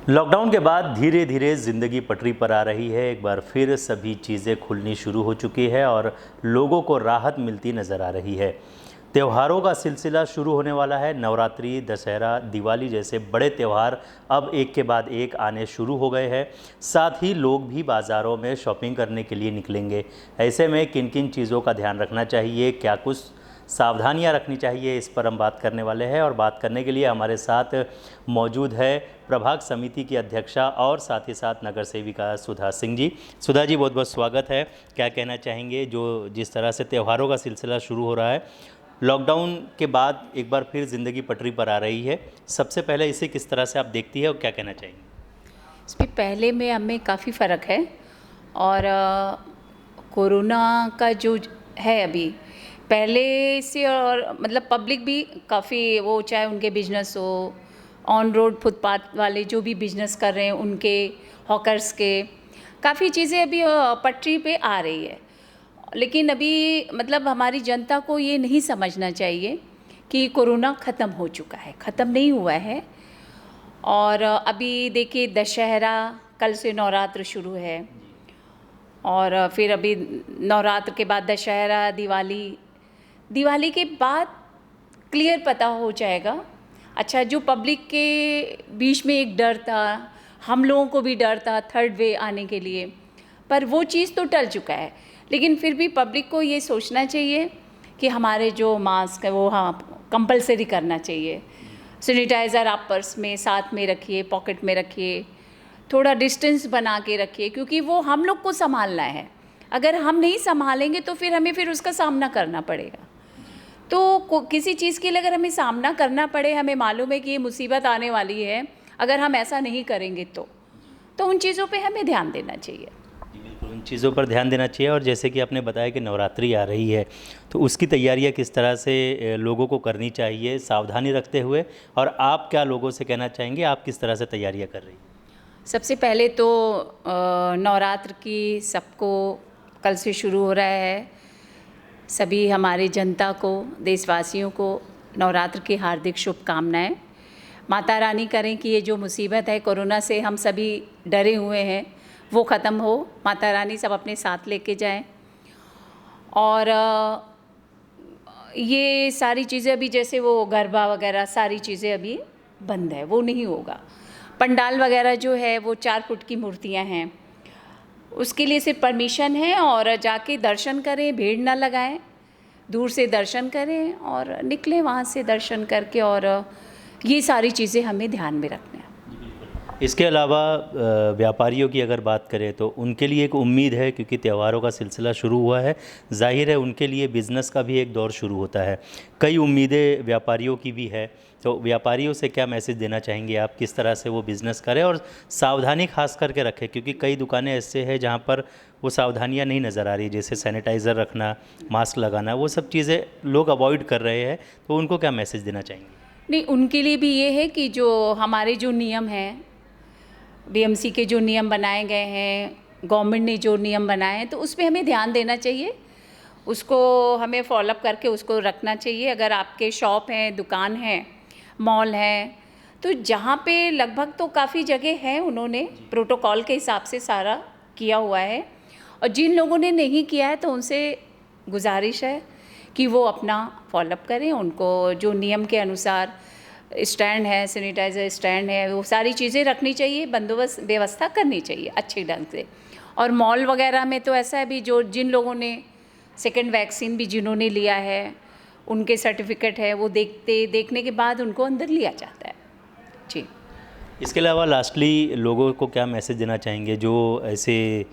Lockdown के बाद धीरे धीरे ज़िंदगी पटरी पर आ रही है। एक बार फिर सभी चीज़ें खुलनी शुरू हो चुकी है और लोगों को राहत मिलती नज़र आ रही है। त्योहारों का सिलसिला शुरू होने वाला है। नवरात्रि, दशहरा, दिवाली जैसे बड़े त्यौहार अब एक के बाद एक आने शुरू हो गए हैं। साथ ही लोग भी बाज़ारों में शॉपिंग करने के लिए निकलेंगे। ऐसे में किन किन चीज़ों का ध्यान रखना चाहिए, क्या कुछ सावधानियां रखनी चाहिए, इस पर हम बात करने वाले हैं। और बात करने के लिए हमारे साथ मौजूद है प्रभाग समिति की अध्यक्षा और साथ ही साथ नगर सेविका सुधा सिंह जी। सुधा जी, बहुत बहुत स्वागत है। क्या कहना चाहेंगे, जो जिस तरह से त्योहारों का सिलसिला शुरू हो रहा है, लॉकडाउन के बाद एक बार फिर ज़िंदगी पटरी पर आ रही है, सबसे पहले इसे किस तरह से आप देखती है और क्या कहना चाहेंगे? इसमें पहले में हमें काफ़ी फ़र्क है और कोरोना का जो है अभी पहले से, और मतलब पब्लिक भी काफ़ी, वो चाहे उनके बिजनेस हो, ऑन रोड फुटपाथ वाले जो भी बिजनेस कर रहे हैं उनके, हॉकर्स के, काफ़ी चीज़ें अभी पटरी पे आ रही है। लेकिन अभी मतलब हमारी जनता को ये नहीं समझना चाहिए कि कोरोना ख़त्म हो चुका है, ख़त्म नहीं हुआ है। और अभी देखिए दशहरा, कल से नवरात्र शुरू है और फिर अभी नवरात्र के बाद दशहरा, दिवाली के बाद क्लियर पता हो जाएगा। अच्छा, जो पब्लिक के बीच में एक डर था, हम लोगों को भी डर था थर्ड वे आने के लिए, पर वो चीज़ तो टल चुका है। लेकिन फिर भी पब्लिक को ये सोचना चाहिए कि हमारे जो मास्क है वो कंपलसरी करना चाहिए। सैनिटाइज़र आप पर्स में साथ में रखिए, पॉकेट में रखिए, थोड़ा डिस्टेंस बना के रखिए, क्योंकि वो हम लोग को संभालना है। अगर हम नहीं संभालेंगे तो फिर हमें उसका सामना करना पड़ेगा। तो किसी चीज़ के लिए अगर हमें सामना करना पड़े, हमें मालूम है कि ये मुसीबत आने वाली है, अगर हम ऐसा नहीं करेंगे तो उन चीज़ों पे हमें ध्यान देना चाहिए। बिल्कुल, उन चीज़ों पर ध्यान देना चाहिए। और जैसे कि आपने बताया कि नवरात्रि आ रही है, तो उसकी तैयारियां किस तरह से लोगों को करनी चाहिए सावधानी रखते हुए, और आप क्या लोगों से कहना चाहेंगे, आप किस तरह से तैयारियां कर रही हैं? सबसे पहले तो नवरात्र की सबको कल से शुरू हो रहा है। सभी हमारी जनता को, देशवासियों को नवरात्र की हार्दिक शुभकामनाएं। माता रानी करें कि ये जो मुसीबत है कोरोना से, हम सभी डरे हुए हैं, वो ख़त्म हो। माता रानी सब अपने साथ लेके जाएं। और ये सारी चीज़ें अभी जैसे वो गरबा वगैरह सारी चीज़ें अभी बंद है, वो नहीं होगा। पंडाल वगैरह जो है वो 4 फुट की मूर्तियां हैं, उसके लिए सिर्फ परमिशन है। और जाके दर्शन करें, भीड़ ना लगाएं, दूर से दर्शन करें और निकलें वहाँ से दर्शन करके। और ये सारी चीज़ें हमें ध्यान में रखना है। इसके अलावा व्यापारियों की अगर बात करें तो उनके लिए एक उम्मीद है, क्योंकि त्योहारों का सिलसिला शुरू हुआ है, जाहिर है उनके लिए बिज़नेस का भी एक दौर शुरू होता है। कई उम्मीदें व्यापारियों की भी है, तो व्यापारियों से क्या मैसेज देना चाहेंगे आप, किस तरह से वो बिज़नेस करें और सावधानी खास करके रखें, क्योंकि कई दुकानें ऐसे हैं जहाँ पर वो सावधानियाँ नहीं नज़र आ रही, जैसे सैनिटाइज़र रखना, मास्क लगाना, वो सब चीज़ें लोग अवॉइड कर रहे हैं, तो उनको क्या मैसेज देना चाहेंगे? नहीं, उनके लिए भी ये है कि जो हमारे जो नियम हैं, बीएमसी के जो नियम बनाए गए हैं, गवर्नमेंट ने जो नियम बनाए हैं, तो उस पर हमें ध्यान देना चाहिए, उसको हमें फॉलोअप करके उसको रखना चाहिए। अगर आपके शॉप हैं, दुकान है, मॉल है, तो जहाँ पे लगभग तो काफ़ी जगह है उन्होंने प्रोटोकॉल के हिसाब से सारा किया हुआ है। और जिन लोगों ने नहीं किया है तो उनसे गुजारिश है कि वो अपना फॉलोअप करें। उनको जो नियम के अनुसार स्टैंड है, सैनिटाइज़र स्टैंड है, वो सारी चीज़ें रखनी चाहिए, बंदोबस्त व्यवस्था करनी चाहिए अच्छे ढंग से। और मॉल वगैरह में तो ऐसा है भी, जो जिन लोगों ने सेकेंड वैक्सीन भी जिन्होंने लिया है, उनके सर्टिफिकेट है, वो देखने के बाद उनको अंदर लिया जाता है जी। इसके अलावा लास्टली लोगों को क्या मैसेज देना चाहेंगे, जो ऐसे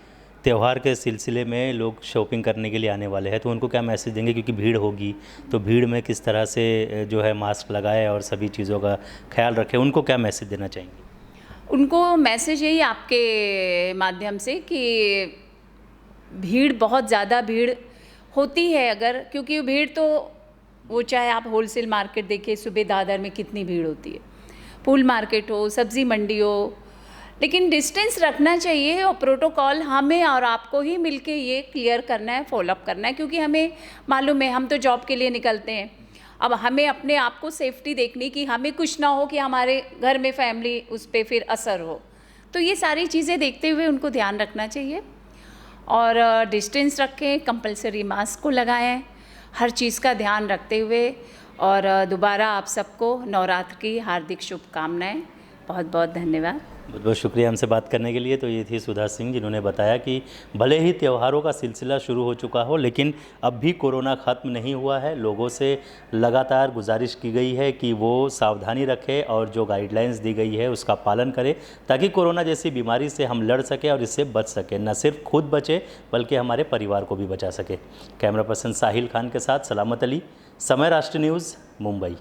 त्यौहार के सिलसिले में लोग शॉपिंग करने के लिए आने वाले हैं, तो उनको क्या मैसेज देंगे, क्योंकि भीड़ होगी, तो भीड़ में किस तरह से जो है मास्क लगाए और सभी चीज़ों का ख्याल रखें, उनको क्या मैसेज देना चाहेंगे? उनको मैसेज यही आपके माध्यम से कि भीड़, बहुत ज़्यादा भीड़ होती है अगर, क्योंकि भीड़ तो वो चाहे आप होलसेल मार्केट देखिए, सुबह दादर में कितनी भीड़ होती है, फूल मार्केट हो, सब्ज़ी मंडी हो, लेकिन डिस्टेंस रखना चाहिए। और प्रोटोकॉल हमें और आपको ही मिलके ये क्लियर करना है, फॉलोअप करना है, क्योंकि हमें मालूम है, हम तो जॉब के लिए निकलते हैं, अब हमें अपने आप को सेफ्टी देखनी कि हमें कुछ ना हो कि हमारे घर में फैमिली उस पर फिर असर हो। तो ये सारी चीज़ें देखते हुए उनको ध्यान रखना चाहिए और डिस्टेंस रखें, कंपलसरी मास्क को लगाएं, हर चीज़ का ध्यान रखते हुए। और दोबारा आप सबको नवरात्र की हार्दिक शुभकामनाएं। बहुत बहुत धन्यवाद। बहुत बहुत शुक्रिया हमसे बात करने के लिए। तो ये थी सुधा सिंह, जिन्होंने बताया कि भले ही त्योहारों का सिलसिला शुरू हो चुका हो, लेकिन अब भी कोरोना ख़त्म नहीं हुआ है। लोगों से लगातार गुजारिश की गई है कि वो सावधानी रखें और जो गाइडलाइंस दी गई है उसका पालन करें, ताकि कोरोना जैसी बीमारी से हम लड़ सकें और इससे बच सकें। न सिर्फ खुद बचे बल्कि हमारे परिवार को भी बचा सके। कैमरा पर्सन साहिल खान के साथ सलामत अली, समय राष्ट्र न्यूज़, मुंबई।